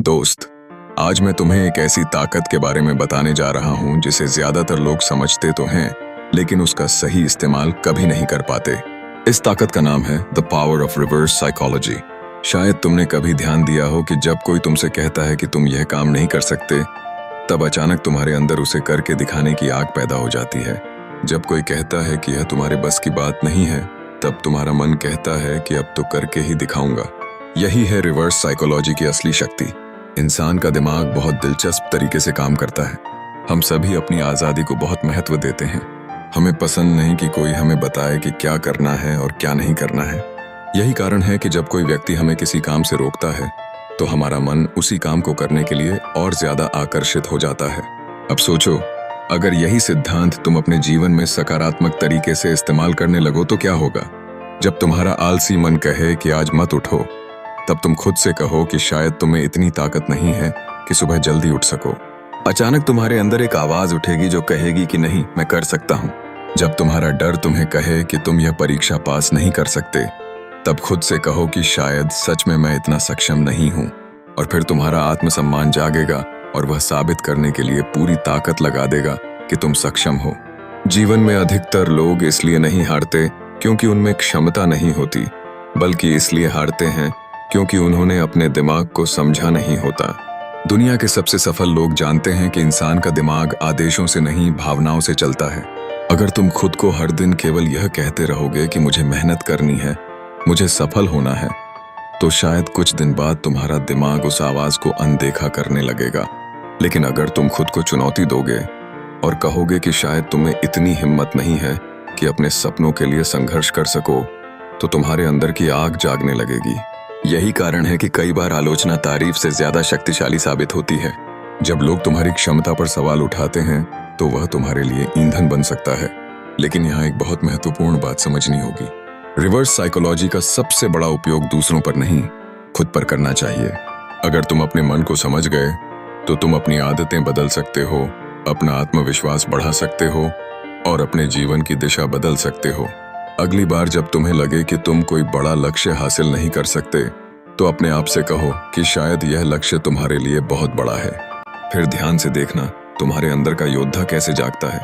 दोस्त, आज मैं तुम्हें एक ऐसी ताकत के बारे में बताने जा रहा हूं जिसे ज्यादातर लोग समझते तो हैं, लेकिन उसका सही इस्तेमाल कभी नहीं कर पाते। इस ताकत का नाम है the power of reverse psychology. शायद तुमने कभी ध्यान दिया हो कि जब कोई तुमसे कहता है कि तुम यह काम नहीं कर सकते, तब अचानक तुम्हारे अंदर उसे करके दिखाने की आग पैदा हो जाती है। जब कोई कहता है कि यह तुम्हारे बस की बात नहीं है, तब तुम्हारा मन कहता है कि अब तो करके ही दिखाऊंगा। यही है रिवर्स साइकोलॉजी की असली शक्ति। इंसान का दिमाग बहुत दिलचस्प तरीके से काम करता है। हम सभी अपनी आज़ादी को बहुत महत्व देते हैं। हमें पसंद नहीं कि कोई हमें बताए कि क्या करना है और क्या नहीं करना है। यही कारण है कि जब कोई व्यक्ति हमें किसी काम से रोकता है, तो हमारा मन उसी काम को करने के लिए और ज्यादा आकर्षित हो जाता है। अब सोचो, अगर यही सिद्धांत तुम अपने जीवन में सकारात्मक तरीके से इस्तेमाल करने लगो तो क्या होगा? जब तुम्हारा आलसी मन कहे कि आज मत उठो, तब तुम खुद से कहो कि शायद तुम्हें इतनी ताकत नहीं है कि सुबह जल्दी उठ सको। अचानक तुम्हारे अंदर एक आवाज उठेगी जो कहेगी कि नहीं, मैं कर सकता हूँ। जब तुम्हारा डर तुम्हें कहे कि तुम यह परीक्षा पास नहीं कर सकते, तब खुद से कहो कि शायद सच में मैं इतना सक्षम नहीं हूँ। और फिर तुम्हारा आत्मसम्मान जागेगा और वह साबित करने के लिए पूरी ताकत लगा देगा कि तुम सक्षम हो। जीवन में अधिकतर लोग इसलिए नहीं हारते क्योंकि उनमें क्षमता नहीं होती, बल्कि इसलिए हारते हैं क्योंकि उन्होंने अपने दिमाग को समझा नहीं होता। दुनिया के सबसे सफल लोग जानते हैं कि इंसान का दिमाग आदेशों से नहीं, भावनाओं से चलता है। अगर तुम खुद को हर दिन केवल यह कहते रहोगे कि मुझे मेहनत करनी है, मुझे सफल होना है, तो शायद कुछ दिन बाद तुम्हारा दिमाग उस आवाज को अनदेखा करने लगेगा। लेकिन अगर तुम खुद को चुनौती दोगे और कहोगे कि शायद तुम्हें इतनी हिम्मत नहीं है कि अपने सपनों के लिए संघर्ष कर सको, तो तुम्हारे अंदर की आग जागने लगेगी। यही कारण है कि कई बार आलोचना तारीफ से ज्यादा शक्तिशाली साबित होती है। जब लोग तुम्हारी क्षमता पर सवाल उठाते हैं, तो वह तुम्हारे लिए ईंधन बन सकता है। लेकिन यहाँ एक बहुत महत्वपूर्ण बात समझनी होगी। रिवर्स साइकोलॉजी का सबसे बड़ा उपयोग दूसरों पर नहीं, खुद पर करना चाहिए। अगर तुम अपने मन को समझ गए, तो तुम अपनी आदतें बदल सकते हो, अपना आत्मविश्वास बढ़ा सकते हो और अपने जीवन की दिशा बदल सकते हो। अगली बार जब तुम्हें लगे कि तुम कोई बड़ा लक्ष्य हासिल नहीं कर सकते, तो अपने आप से कहो कि शायद यह लक्ष्य तुम्हारे लिए बहुत बड़ा है। फिर ध्यान से देखना तुम्हारे अंदर का योद्धा कैसे जागता है,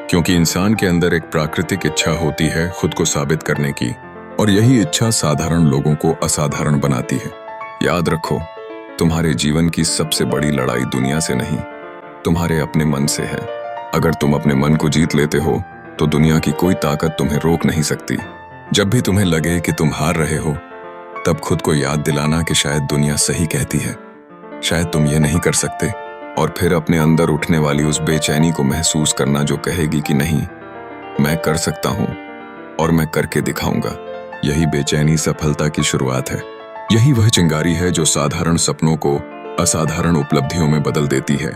क्योंकि इंसान के अंदर एक प्राकृतिक इच्छा होती है खुद को साबित करने की, और यही इच्छा साधारण लोगों को असाधारण बनाती है। याद रखो, तुम्हारे जीवन की सबसे बड़ी लड़ाई दुनिया से नहीं, तुम्हारे अपने मन से है। अगर तुम अपने मन को जीत लेते हो, तो दुनिया की कोई ताकत तुम्हें रोक नहीं सकती। जब भी तुम्हें लगे कि तुम हार रहे हो, तब खुद को याद दिलाना कि शायद दुनिया सही कहती है, शायद तुम ये नहीं कर सकते, और फिर अपने अंदर उठने वाली उस बेचैनी को महसूस करना जो कहेगी कि नहीं, मैं कर सकता हूँ और मैं करके दिखाऊंगा। यही बेचैनी सफलता की शुरुआत है। यही वह चिंगारी है जो साधारण सपनों को असाधारण उपलब्धियों में बदल देती है।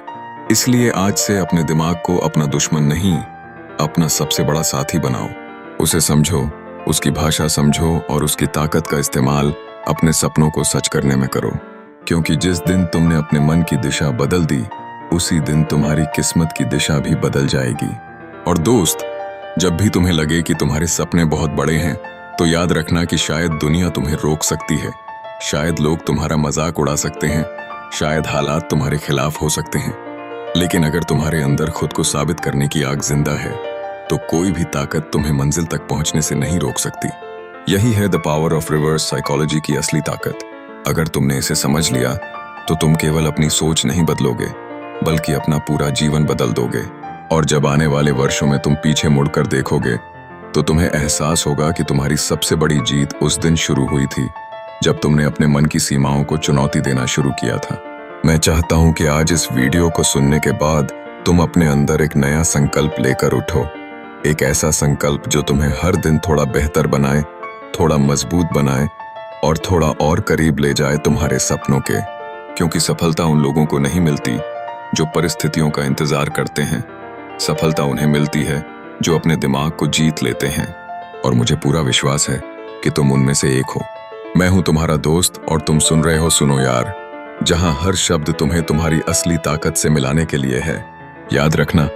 इसलिए आज से अपने दिमाग को अपना दुश्मन नहीं, अपना सबसे बड़ा साथी बनाओ। उसे समझो, उसकी भाषा समझो और उसकी ताकत का इस्तेमाल अपने सपनों को सच करने में करो। क्योंकि जिस दिन तुमने अपने मन की दिशा बदल दी, उसी दिन तुम्हारी किस्मत की दिशा भी बदल जाएगी। और दोस्त, जब भी तुम्हें लगे कि तुम्हारे सपने बहुत बड़े हैं, तो याद रखना कि शायद दुनिया तुम्हें रोक सकती है, शायद लोग तुम्हारा मजाक उड़ा सकते हैं, शायद हालात तुम्हारे खिलाफ हो सकते हैं, लेकिन अगर तुम्हारे अंदर खुद को साबित करने की आग जिंदा है, तो कोई भी ताकत तुम्हें मंजिल तक पहुंचने से नहीं रोक सकती। यही है the power of reverse psychology की असली ताकत। अगर तुमने इसे समझ लिया, तो तुम केवल अपनी सोच नहीं बदलोगे, बल्कि अपना पूरा जीवन बदल दोगे। और जब आने वाले वर्षों में तुम पीछे मुड़कर देखोगे, तो तुम्हें एहसास होगा कि तुम्हारी सबसे बड़ी जीत उस दिन शुरू हुई थी, जब तुमने अपने मन की सीमाओं को चुनौती देना शुरू किया था। मैं चाहता हूं कि आज इस वीडियो को सुनने के बाद तुम अपने अंदर एक नया संकल्प लेकर उठो। एक ऐसा संकल्प जो तुम्हें हर दिन थोड़ा बेहतर बनाए, थोड़ा मजबूत बनाए और थोड़ा और करीब ले जाए तुम्हारे सपनों के। क्योंकि सफलता उन लोगों को नहीं मिलती जो परिस्थितियों का इंतजार करते हैं। सफलता उन्हें मिलती है जो अपने दिमाग को जीत लेते हैं। और मुझे पूरा विश्वास है कि तुम उनमें से एक हो। मैं हूं तुम्हारा दोस्त और तुम सुन रहे हो सुनो यार, जहां हर शब्द तुम्हें तुम्हारी असली ताकत से मिलाने के लिए है। याद रखना,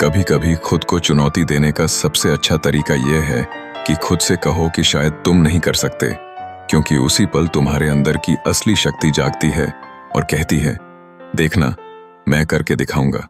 कभी कभी खुद को चुनौती देने का सबसे अच्छा तरीका यह है कि खुद से कहो कि शायद तुम नहीं कर सकते, क्योंकि उसी पल तुम्हारे अंदर की असली शक्ति जागती है और कहती है, देखना, मैं करके दिखाऊंगा।